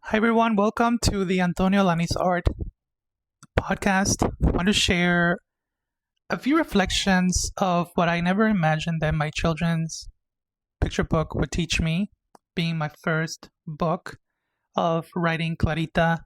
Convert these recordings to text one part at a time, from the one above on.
Hi everyone, welcome to the Antonio Lanis Art podcast. I want to share a few reflections of what I never imagined that my children's picture book would teach me, being my first book of writing Clarita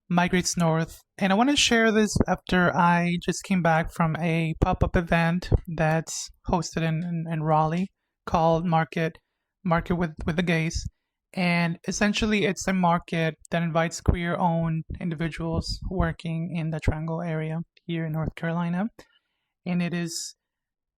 Migrates North. And I want to share this after I just came back from a pop-up event that's hosted in Raleigh called Market with the Gays. And essentially, it's a market that invites queer owned individuals working in the Triangle area here in North Carolina. And it is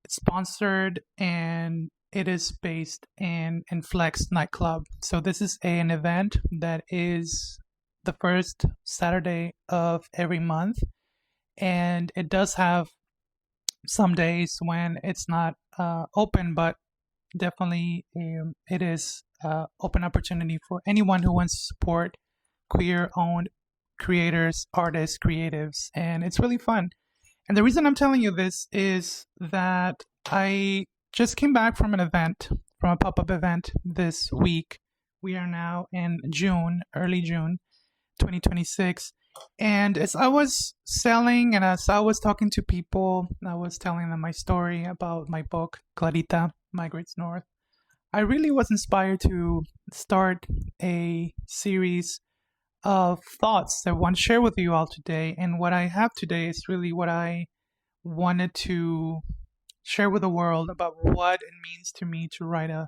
sponsored and it is based in Flex nightclub. So this is an event that is the first Saturday of every month. And it does have some days when it's not open, but definitely it is open opportunity for anyone who wants to support queer owned creators, artists, creatives, and it's really fun. And the reason I'm telling you this is that I just came back from from a pop-up event this week. We are now in June, early June 2026. And as I was selling and as I was talking to people, I was telling them my story about my book, Clarita Migrates North. I really was inspired to start a series of thoughts that I want to share with you all today. And what I have today is really what I wanted to share with the world about what it means to me to write a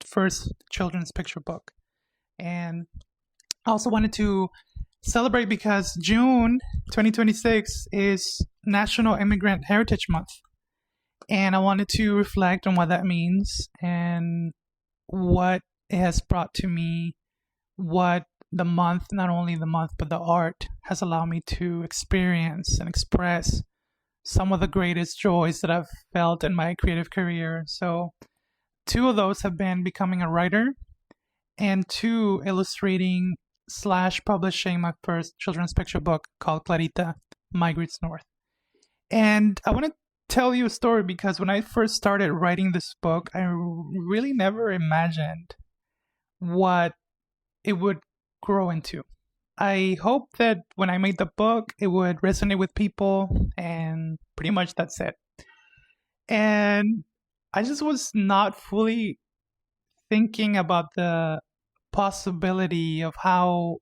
first children's picture book. And I also wanted to celebrate because June 2026 is National Immigrant Heritage Month. And I wanted to reflect on what that means and what it has brought to me, what the month, not only the month, but the art has allowed me to experience and express some of the greatest joys that I've felt in my creative career. So, two of those have been becoming a writer, and two, illustrating / publishing my first children's picture book called Clarita Migrates North. And I want to tell you a story because when I first started writing this book, I really never imagined what it would grow into. I hope that when I made the book, it would resonate with people, and pretty much that's it. And I just was not fully thinking about the possibility of how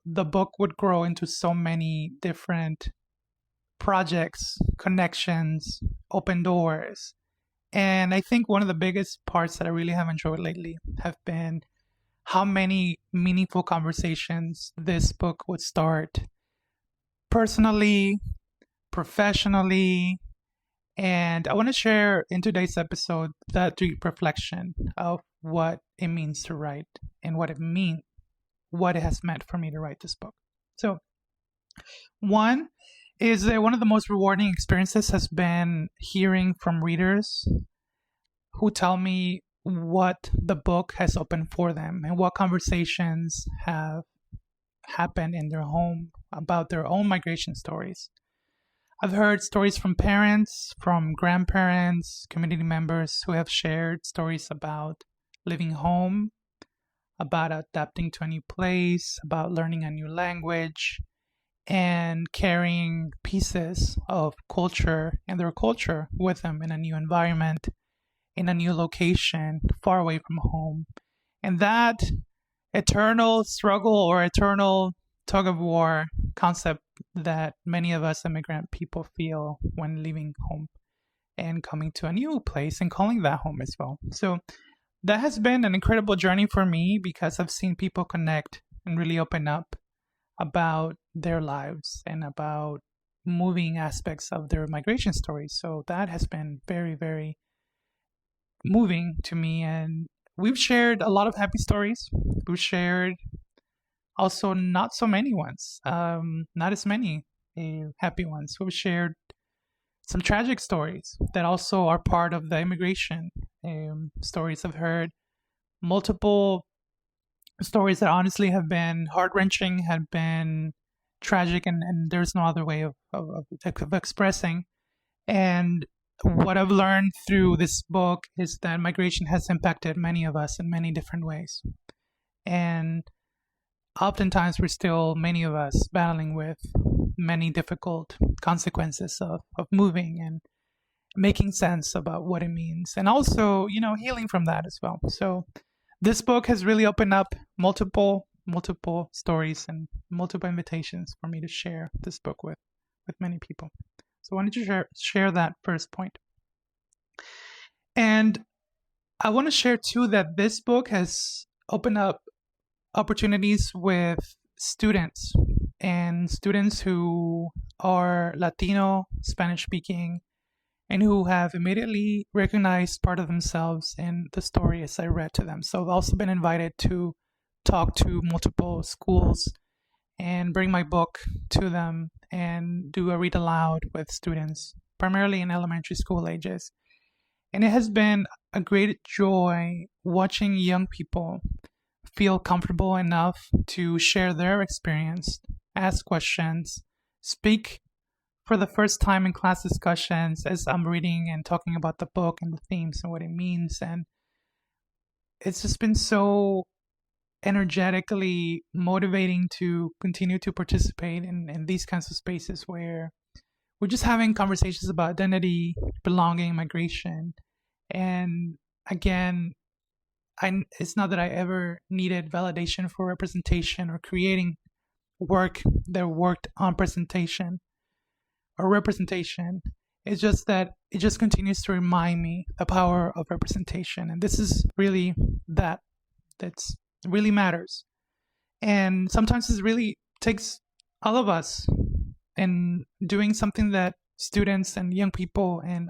the book would grow into so many different projects, connections, open doors. And I think one of the biggest parts that I really have enjoyed lately have been how many meaningful conversations this book would start personally, professionally. And I want to share in today's episode that deep reflection of what it means to write and what it has meant for me to write this book. So, one is that one of the most rewarding experiences has been hearing from readers who tell me what the book has opened for them and what conversations have happened in their home about their own migration stories. I've heard stories from parents, from grandparents, community members who have shared stories about living home, about adapting to a new place, about learning a new language, and carrying pieces of culture and their culture with them in a new environment, in a new location, far away from home. And that eternal struggle or eternal tug of war concept that many of us immigrant people feel when leaving home and coming to a new place and calling that home as well. So that has been an incredible journey for me because I've seen people connect and really open up about their lives and about moving aspects of their migration stories. So that has been very, very moving to me. And we've shared a lot of happy stories. We've shared also not so many ones, not as many happy ones. We've shared some tragic stories that also are part of the immigration stories. I've heard multiple stories that honestly have been heart-wrenching, have been tragic, and there's no other way of expressing. And what I've learned through this book is that migration has impacted many of us in many different ways. And oftentimes we're still, many of us, battling with many difficult consequences of moving and making sense about what it means, and also, healing from that as well. So this book has really opened up multiple stories and multiple invitations for me to share this book with many people. So why don't you share that first point? And I want to share too that this book has opened up opportunities with students, and students who are Latino, Spanish speaking, and who have immediately recognized part of themselves in the story as I read to them. So I've also been invited to talk to multiple schools and bring my book to them and do a read aloud with students, primarily in elementary school ages. And it has been a great joy watching young people feel comfortable enough to share their experience, ask questions, speak for the first time in class discussions as I'm reading and talking about the book and the themes and what it means. And it's just been so energetically motivating to continue to participate in these kinds of spaces where we're just having conversations about identity, belonging, migration. And again, it's not that I ever needed validation for representation or creating work that worked on presentation or representation. It's just that it just continues to remind me the power of representation. And this is really that's really matters. And sometimes it really takes all of us in doing something that students and young people and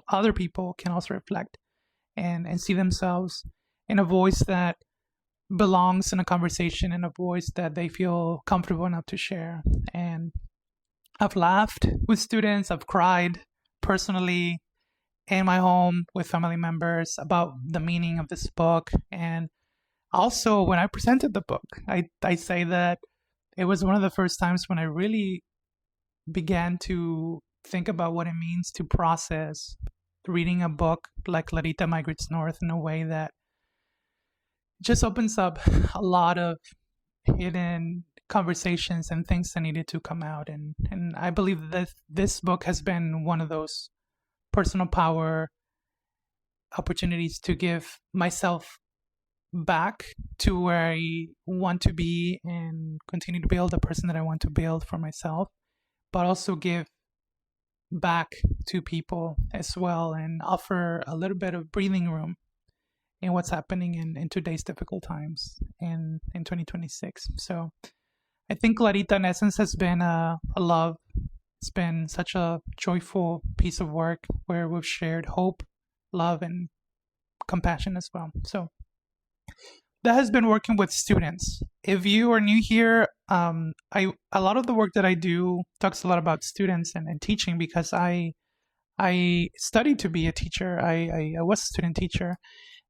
other people can also reflect and see themselves in a voice that belongs in a conversation, in a voice that they feel comfortable enough to share. And I've laughed with students, I've cried personally in my home with family members about the meaning of this book. And also, when I presented the book, I say that it was one of the first times when I really began to think about what it means to process reading a book like Clarita Migrates North in a way that just opens up a lot of hidden conversations and things that needed to come out. And I believe that this book has been one of those personal power opportunities to give myself back to where I want to be and continue to build the person that I want to build for myself, but also give back to people as well and offer a little bit of breathing room in what's happening in today's difficult times in 2026. So I think Clarita in essence has been a love. It's been such a joyful piece of work where we've shared hope, love, and compassion as well. So that has been working with students. If you are new here, a lot of the work that I do talks a lot about students and teaching, because I studied to be a teacher. I was a student teacher,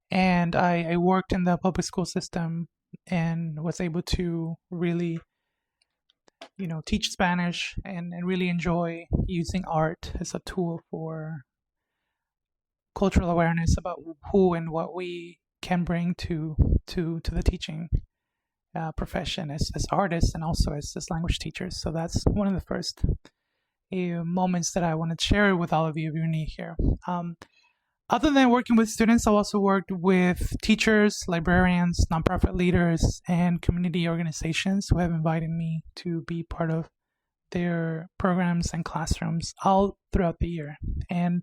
and I worked in the public school system and was able to really, teach Spanish and really enjoy using art as a tool for cultural awareness about who and what we can bring to the teaching profession as artists and also as language teachers. So that's one of the first moments that I want to share with all of you if you're new here. Other than working with students, I also worked with teachers, librarians, nonprofit leaders, and community organizations who have invited me to be part of their programs and classrooms all throughout the year. And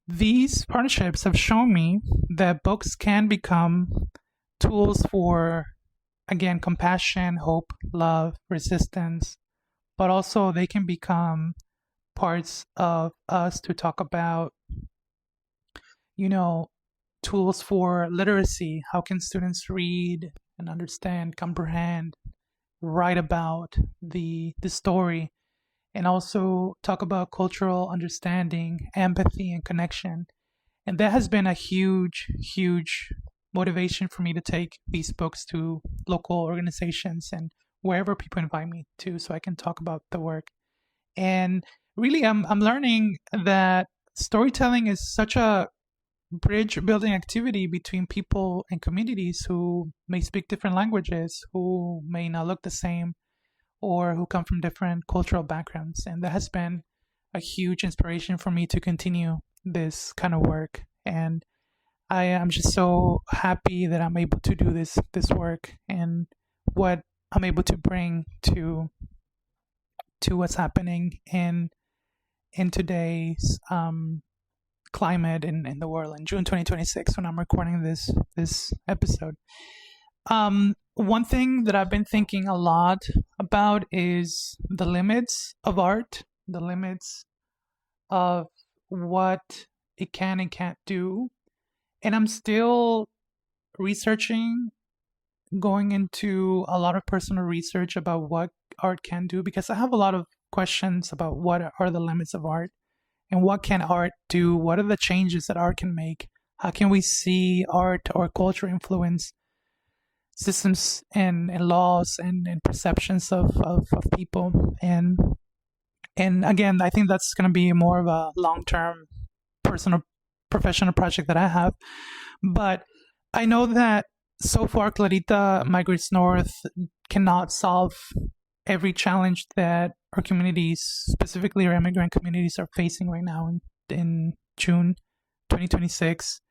these partnerships have shown me that books can become tools for, again, compassion, hope, love, resistance, but also they can become parts of us to talk about, tools for literacy. How can students read and understand, comprehend, write about the story, and also talk about cultural understanding, empathy, and connection. And that has been a huge, huge motivation for me to take these books to local organizations and wherever people invite me to, so I can talk about the work. And really, I'm learning that storytelling is such a bridge building activity between people and communities who may speak different languages, who may not look the same, or who come from different cultural backgrounds. And that has been a huge inspiration for me to continue this kind of work. And I am just so happy that I'm able to do this work and what I'm able to bring to what's happening in today's climate in the world in June 2026 when I'm recording this episode. One thing that I've been thinking a lot about is the limits of art, the limits of what it can and can't do. And I'm still researching, going into a lot of personal research about what art can do, because I have a lot of questions about what are the limits of art and what can art do? What are the changes that art can make? How can we see art or culture influence systems and laws and perceptions of people? And again, I think that's going to be more of a long-term personal professional project that I have. But I know that so far Clarita Migrates North cannot solve every challenge that our communities, specifically our immigrant communities, are facing right now in June 2026.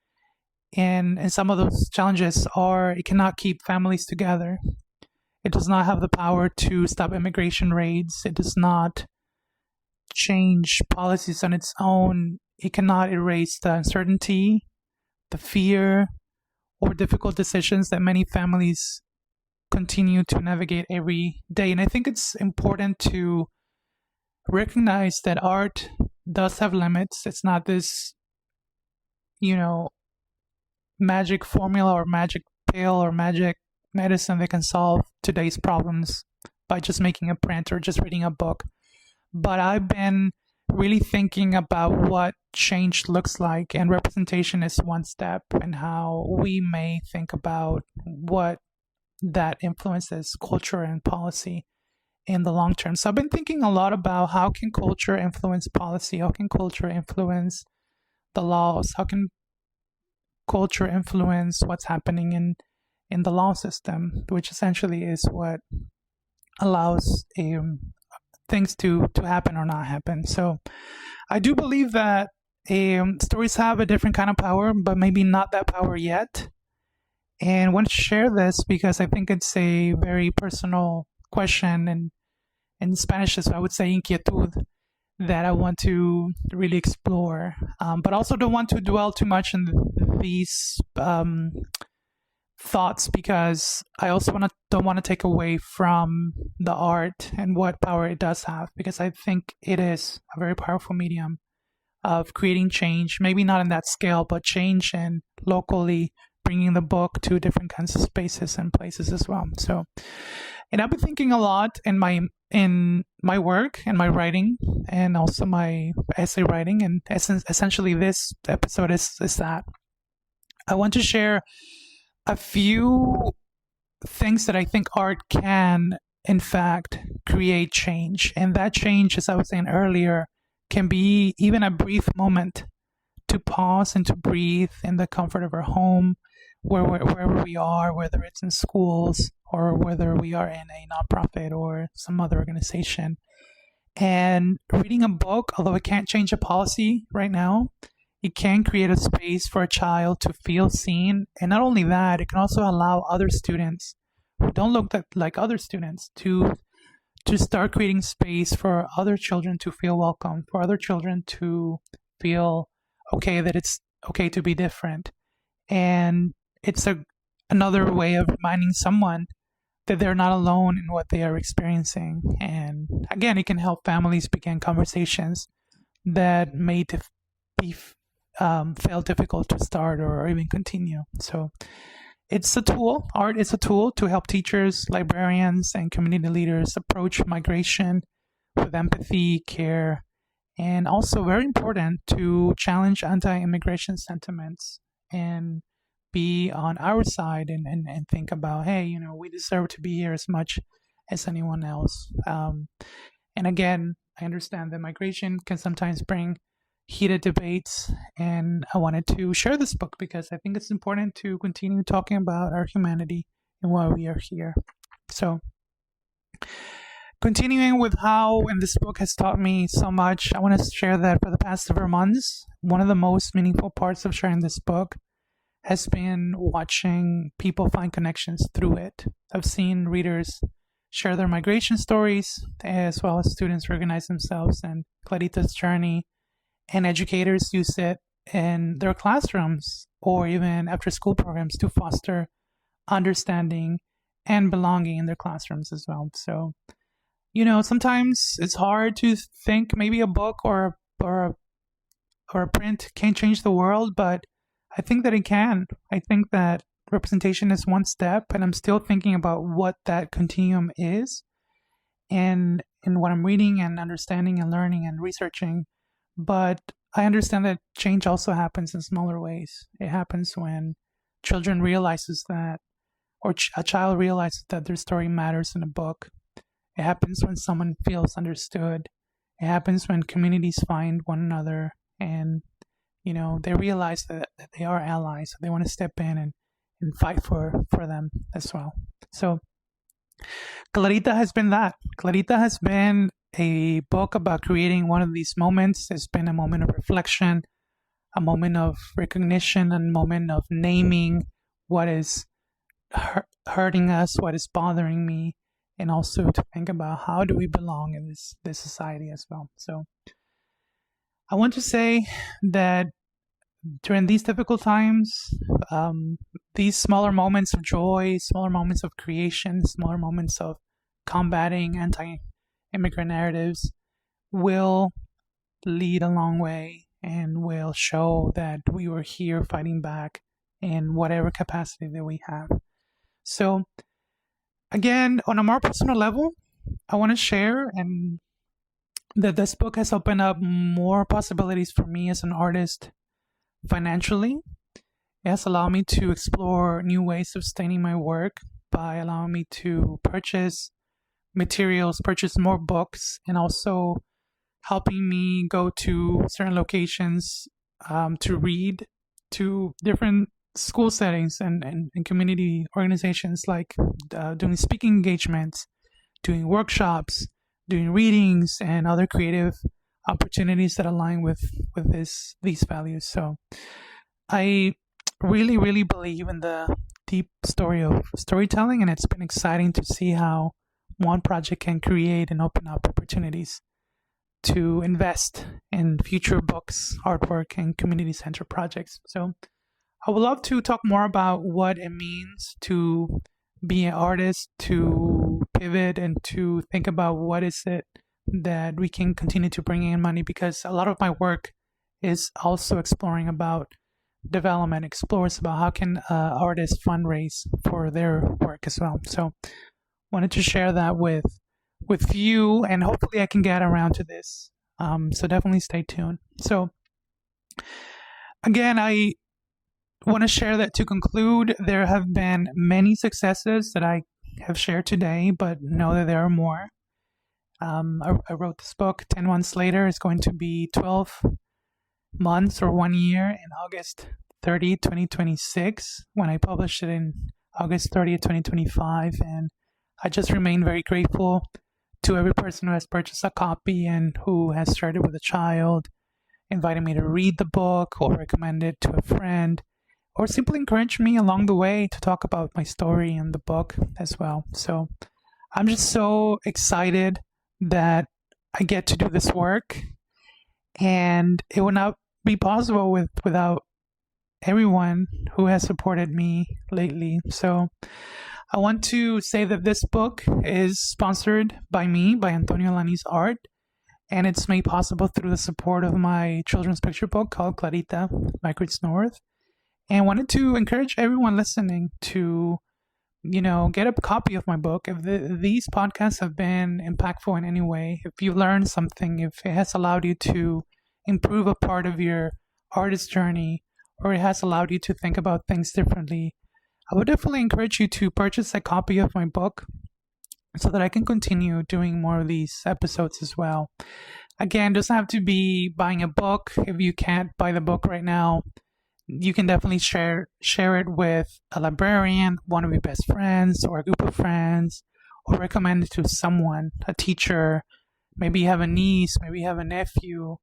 And some of those challenges are it cannot keep families together. It does not have the power to stop immigration raids. It does not change policies on its own. It cannot erase the uncertainty, the fear, or difficult decisions that many families continue to navigate every day. And I think it's important to recognize that art does have limits. It's not this, magic formula or magic pill or magic medicine that can solve today's problems by just making a print or just reading a book. But I've been really thinking about what change looks like, and representation is one step, and how we may think about what that influences culture and policy in the long term. So I've been thinking a lot about how can culture influence policy? How can culture influence the laws? How can culture influence what's happening in the law system, which essentially is what allows things to happen or not happen. So I do believe that stories have a different kind of power, but maybe not that power yet. And I want to share this because I think it's a very personal question, and in Spanish, so I would say inquietud, that I want to really explore, but also don't want to dwell too much in these thoughts, because I also don't want to take away from the art and what power it does have, because I think it is a very powerful medium of creating change, maybe not in that scale, but change and locally bringing the book to different kinds of spaces and places as well. So, and I've been thinking a lot in my work and my writing, and also my essay writing, and essentially this episode is that I want to share a few things that I think art can, in fact, create change. And that change, as I was saying earlier, can be even a brief moment to pause and to breathe in the comfort of our home, wherever we are, whether it's in schools or whether we are in a nonprofit or some other organization. And reading a book, although it can't change a policy right now, it can create a space for a child to feel seen. And not only that, it can also allow other students who don't look like other students to start creating space for other children to feel welcome, for other children to feel okay, that it's okay to be different. And it's another way of reminding someone that they're not alone in what they are experiencing. And again, it can help families begin conversations that may feel difficult to start or even continue. So it's a tool. Art is a tool to help teachers, librarians, and community leaders approach migration with empathy, care, and also very important to challenge anti-immigration sentiments and be on our side and think about, hey, we deserve to be here as much as anyone else. And again, I understand that migration can sometimes bring heated debates, and I wanted to share this book because I think it's important to continue talking about our humanity and why we are here. So, continuing with how and this book has taught me so much, I want to share that for the past several months, one of the most meaningful parts of sharing this book has been watching people find connections through it. I've seen readers share their migration stories, as well as students organize themselves and Clarita's journey, and educators use it in their classrooms or even after school programs to foster understanding and belonging in their classrooms as well. So, sometimes it's hard to think maybe a book or a print can't change the world, but I think that it can. I think that representation is one step, and I'm still thinking about what that continuum is and in what I'm reading and understanding and learning and researching. But I understand that change also happens in smaller ways. It happens when children realizes that, or a child realizes that their story matters in a book. It happens when someone feels understood. It happens when communities find one another and they realize that they are allies. So they want to step in and fight for them as well. So Clarita has been that. Clarita has been a book about creating one of these moments. It's been a moment of reflection, a moment of recognition, a moment of naming what is hurting us, what is bothering me, and also to think about how do we belong in this society as well. So I want to say that during these difficult times, these smaller moments of joy, smaller moments of creation, smaller moments of combating anti-immigrant narratives will lead a long way and will show that we were here fighting back in whatever capacity that we have. So again, on a more personal level, I want to share and that this book has opened up more possibilities for me as an artist financially. It has allowed me to explore new ways of sustaining my work by allowing me to purchase materials, purchase more books, and also helping me go to certain locations to read, to different school settings and community organizations, like doing speaking engagements, doing workshops, doing readings, and other creative opportunities that align with these values. So I really, really believe in the deep story of storytelling, and it's been exciting to see how one project can create and open up opportunities to invest in future books, artwork, and community-centered projects. So I would love to talk more about what it means to be an artist, to pivot, and to think about what is it that we can continue to bring in money, because a lot of my work is also exploring about development, explores about how can artists fundraise for their work as well. So wanted to share that with you, and hopefully I can get around to this. So definitely stay tuned. So again, I want to share that to conclude, there have been many successes that I have shared today, but know that there are more. I wrote this book 10 months later. It's going to be 12 months or 1 year in August 30, 2026, when I published it in August 30th, 2025. And I just remain very grateful to every person who has purchased a copy and who has shared it with a child, invited me to read the book or recommend it to a friend, or simply encourage me along the way to talk about my story and the book as well. So I'm just so excited that I get to do this work, and it would not be possible without everyone who has supported me lately. So I want to say that this book is sponsored by me, by Antonio Lani's Art, and it's made possible through the support of my children's picture book called Clarita Migrates North. And I wanted to encourage everyone listening to get a copy of my book. If these podcasts have been impactful in any way, if you learned something, if it has allowed you to improve a part of your artist journey, or it has allowed you to think about things differently, I would definitely encourage you to purchase a copy of my book. so that I can continue doing more of these episodes as well. Again, doesn't have to be buying a book. If you can't buy the book right now, you can definitely share it with a librarian, one of your best friends, or a group of friends, or recommend it to someone, a teacher. Maybe you have a niece, maybe you have a nephew.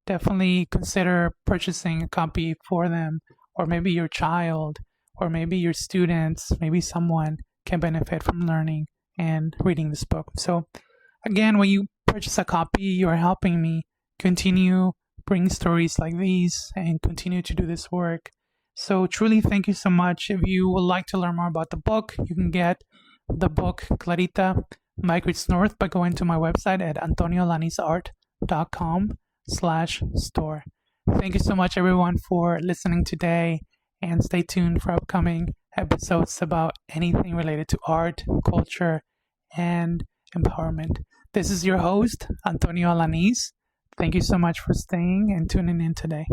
Definitely consider purchasing a copy for them, or maybe your child, or maybe your students, maybe someone can benefit from learning and reading this book. So, again, when you purchase a copy, you're helping me continue bring stories like these and continue to do this work. So, truly, thank you so much. If you would like to learn more about the book, you can get the book Clarita Migrates North by going to my website at antoniolanisart.com/store. Thank you so much, everyone, for listening today, and stay tuned for upcoming episodes about anything related to art, culture, and empowerment. This is your host, Antonio Alanis. Thank you so much for staying and tuning in today.